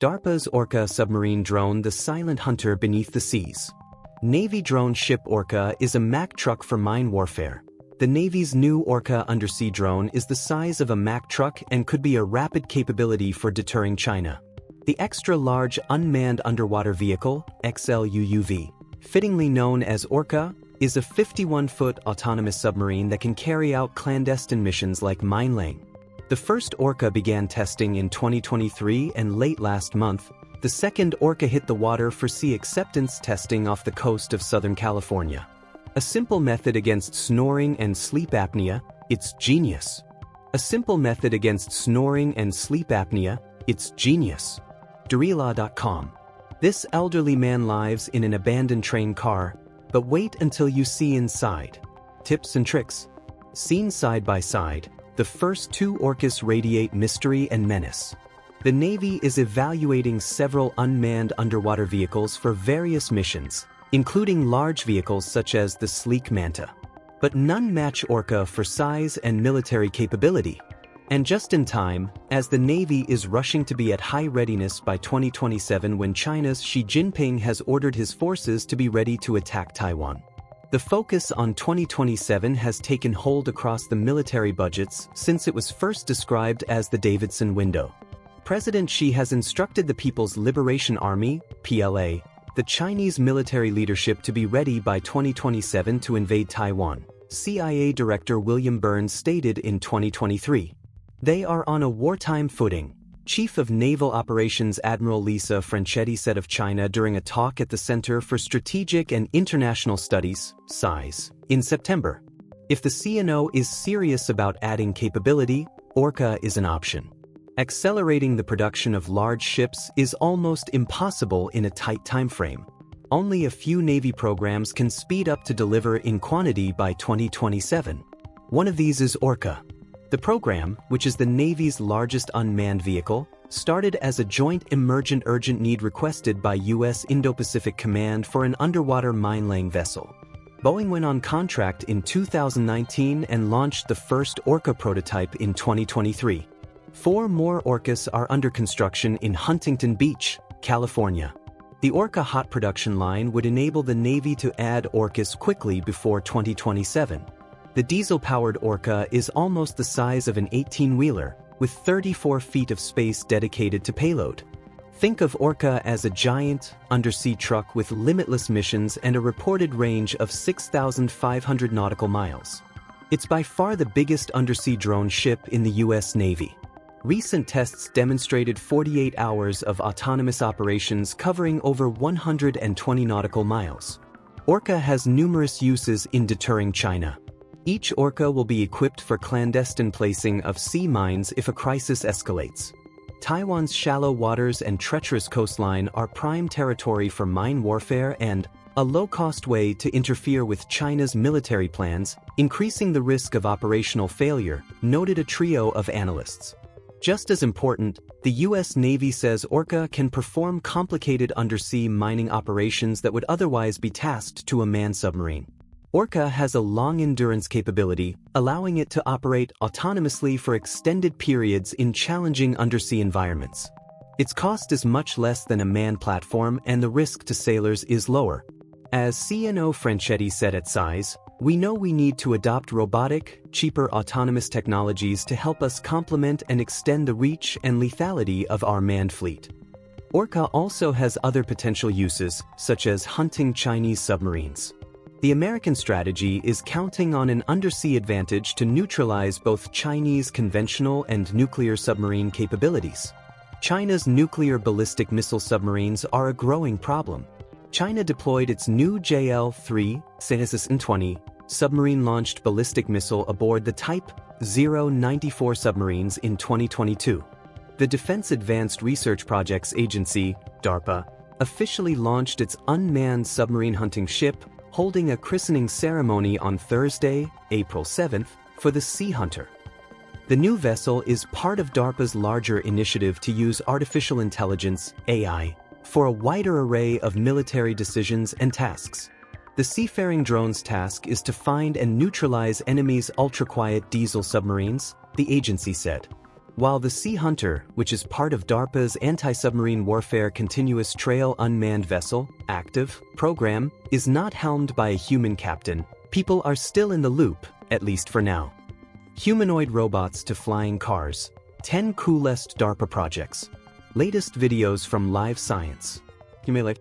DARPA's Orca Submarine Drone, the silent hunter beneath the seas. Navy drone ship Orca is a Mack truck for mine warfare. The Navy's new Orca undersea drone is the size of a Mack truck and could be a rapid capability for deterring China. The extra-large unmanned underwater vehicle, XLUUV, fittingly known as Orca, is a 51-foot autonomous submarine that can carry out clandestine missions like mine-laying. The first Orca began testing in 2023, and late last month, the second Orca hit the water for sea acceptance testing off the coast of Southern California. A simple method against snoring and sleep apnea, it's genius. A simple method against snoring and sleep apnea, it's genius. Darila.com. This elderly man lives in an abandoned train car, but wait until you see inside. Tips and tricks. Seen side by side, the first two Orcas radiate mystery and menace. The Navy is evaluating several unmanned underwater vehicles for various missions, including large vehicles such as the sleek Manta. But none match Orca for size and military capability. And just in time, as the Navy is rushing to be at high readiness by 2027 when China's Xi Jinping has ordered his forces to be ready to attack Taiwan. The focus on 2027 has taken hold across the military budgets since it was first described as the Davidson window. President Xi has instructed the People's Liberation Army, PLA, the Chinese military leadership to be ready by 2027 to invade Taiwan, CIA Director William Burns stated in 2023. They are on a wartime footing, Chief of Naval Operations Admiral Lisa Franchetti said of China during a talk at the Center for Strategic and International Studies, SISE, in September. If the CNO is serious about adding capability, Orca is an option. Accelerating the production of large ships is almost impossible in a tight timeframe. Only a few Navy programs can speed up to deliver in quantity by 2027. One of these is Orca. The program, which is the Navy's largest unmanned vehicle, started as a joint emergent urgent need requested by U.S. Indo-Pacific Command for an underwater mine-laying vessel. Boeing went on contract in 2019 and launched the first Orca prototype in 2023. 4 more Orcas are under construction in Huntington Beach, California. The Orca hot production line would enable the Navy to add Orcas quickly before 2027. The diesel-powered Orca is almost the size of an 18-wheeler, with 34 feet of space dedicated to payload. Think of Orca as a giant, undersea truck with limitless missions and a reported range of 6,500 nautical miles. It's by far the biggest undersea drone ship in the U.S. Navy. Recent tests demonstrated 48 hours of autonomous operations covering over 120 nautical miles. Orca has numerous uses in deterring China. Each Orca will be equipped for clandestine placing of sea mines if a crisis escalates. Taiwan's shallow waters and treacherous coastline are prime territory for mine warfare and a low-cost way to interfere with China's military plans, increasing the risk of operational failure, noted a trio of analysts. Just as important, the U.S. Navy says Orca can perform complicated undersea mining operations that would otherwise be tasked to a manned submarine. Orca has a long endurance capability, allowing it to operate autonomously for extended periods in challenging undersea environments. Its cost is much less than a manned platform and the risk to sailors is lower. As CNO Franchetti said at SISE, "We know we need to adopt robotic, cheaper autonomous technologies to help us complement and extend the reach and lethality of our manned fleet." Orca also has other potential uses, such as hunting Chinese submarines. The American strategy is counting on an undersea advantage to neutralize both Chinese conventional and nuclear submarine capabilities. China's nuclear ballistic missile submarines are a growing problem. China deployed its new JL-3 20 submarine-launched ballistic missile aboard the Type 094 submarines in 2022. The Defense Advanced Research Projects Agency, DARPA, officially launched its unmanned submarine hunting ship, holding a christening ceremony on Thursday, April 7th, for the Sea Hunter. The new vessel is part of DARPA's larger initiative to use artificial intelligence, AI, for a wider array of military decisions and tasks. The seafaring drone's task is to find and neutralize enemies' ultra-quiet diesel submarines, the agency said. While the Sea Hunter, which is part of DARPA's Anti-Submarine Warfare Continuous Trail Unmanned Vessel, active, program, is not helmed by a human captain, people are still in the loop, at least for now. Humanoid robots to flying cars. 10 coolest DARPA projects. Latest videos from Live Science. A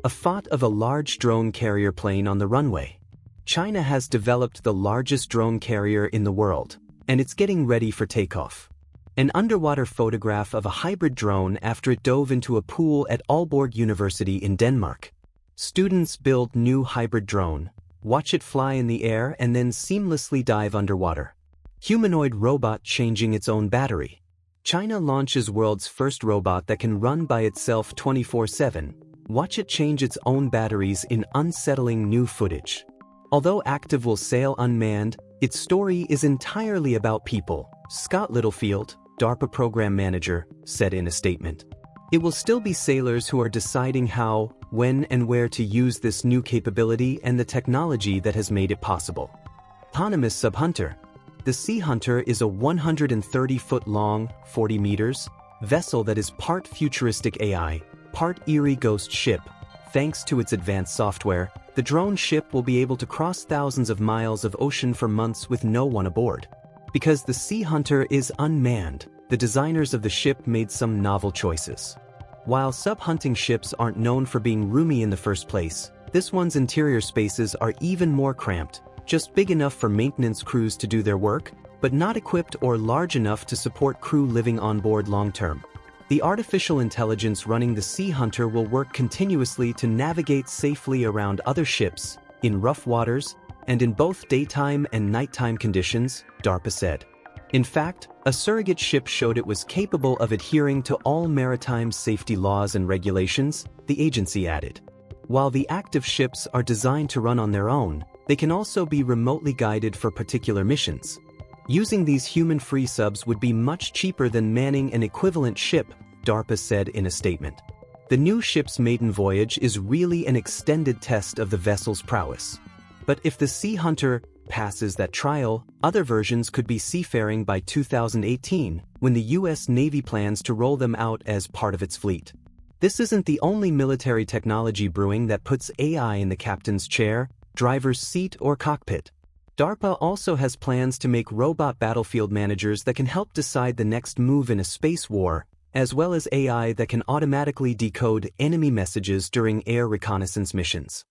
shot of a large drone carrier plane on the runway. China has developed the largest drone carrier in the world, and it's getting ready for takeoff. An underwater photograph of a hybrid drone after it dove into a pool at Aalborg University in Denmark. Students build new hybrid drone, watch it fly in the air and then seamlessly dive underwater. Humanoid robot changing its own battery. China launches world's first robot that can run by itself 24/7. Watch it change its own batteries in unsettling new footage. Although active will sail unmanned, its story is entirely about people, Scott Littlefield, DARPA program manager, said in a statement. It will still be sailors who are deciding how, when and where to use this new capability and the technology that has made it possible. Autonomous Subhunter. The Sea Hunter is a 130-foot-long, 40 meters, vessel that is part futuristic AI, part eerie ghost ship. Thanks to its advanced software, the drone ship will be able to cross thousands of miles of ocean for months with no one aboard. Because the Sea Hunter is unmanned, the designers of the ship made some novel choices. While sub-hunting ships aren't known for being roomy in the first place, this one's interior spaces are even more cramped, just big enough for maintenance crews to do their work, but not equipped or large enough to support crew living on board long-term. The artificial intelligence running the Sea Hunter will work continuously to navigate safely around other ships, in rough waters, and in both daytime and nighttime conditions, DARPA said. In fact, a surrogate ship showed it was capable of adhering to all maritime safety laws and regulations, the agency added. While the active ships are designed to run on their own, they can also be remotely guided for particular missions. Using these human-free subs would be much cheaper than manning an equivalent ship, DARPA said in a statement. The new ship's maiden voyage is really an extended test of the vessel's prowess. But if the Sea Hunter passes that trial, other versions could be seafaring by 2018, when the U.S. Navy plans to roll them out as part of its fleet. This isn't the only military technology brewing that puts AI in the captain's chair, driver's seat, or cockpit. DARPA also has plans to make robot battlefield managers that can help decide the next move in a space war, as well as AI that can automatically decode enemy messages during air reconnaissance missions.